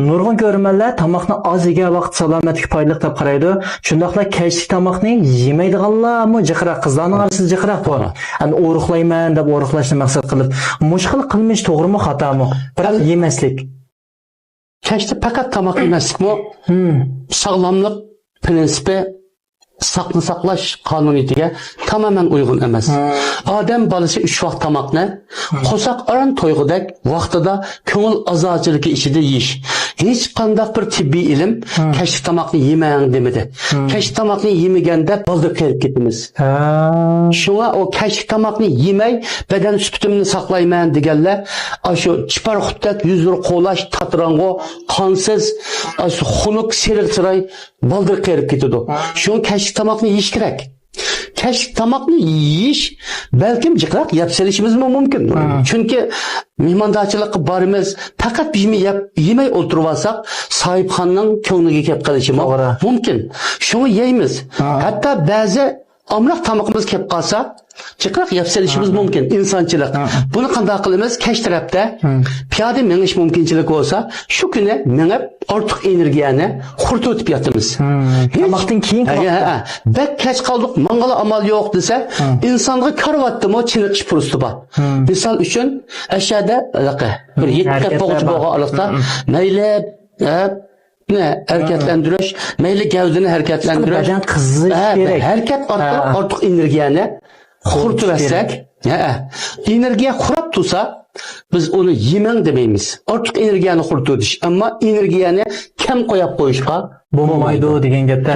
Nurg'un ko'rmanlar tamoqni oz yegan vaqt salomatlik foydali deb qaraydi. Shundaqla kechki tamoqni yemaydiganlarmi jiqroq qizlarning orasida jiqroq bor. Hani o'riqlayman deb o'riqlashni maqsad qilib, mushkil qilmish to'g'rimi, xatomi? Biroq yemaslik. Kechki faqat tamoq yemaslikmi? Sog'lomlik prinsipi saqni saqlash qonuniyatiga tamamen uygun emas. Odam bolasi 3 vaqt tamoqni qo'saq aran to'yg'idek vaqtida ko'ngil azojiligi ichida yeyish. Hech qanday bir tibbiy ilm kechki tamoqni yemang demadi. Kechki tamoqni yemaganda boldiq kelib ketamiz. Shunga o kechki tamoqni yemay badan sifatimni saqlayman deganlar shu chiparxutdak yuzini qo'lash, tatrango, qonsiz, xunuk, seliq chiroy boldiq kelib ketadi. Shu kechki tamoqni yeyish kerak. Kechki tamoqni yeyish balkim jiqroq yeb selishimiz mumkin. Chunki mehmondorchilikqa borimiz, faqat yemay o'tirib olsak, sohibxonning ko'ngliga kelib qolishi mumkin. Shuni yeymiz. Hatto ba'zi amroq tamoqimiz kelib qolsa, jiqroq yeb selishimiz mumkin. Insonchilik. Buni qanday qilamiz? Kech tarafda piyoda menish mumkinchilik bo'lsa, shu kuni menib ortiq energiyani quritib yotamiz. Tamoqdan keyin bak kech qoldik, mangala amal yo'q desa, insonga karvatdimi chiniqish fursati bor. Misol uchun, ashada bir 7 po'g'ich bo'lgan aloqda mayli harakatlantirish, mayli gavdani harakatlantirish, badan qizish kerak. Harakat orqali ortiq energiyani quritib olsak, energiya qurab tursa, biz uni yemang demaymiz. Ortiq energiyani quritib o'tish, ammo energiyani kam qo'yib qo'yishga bo'lmaydi degan gapda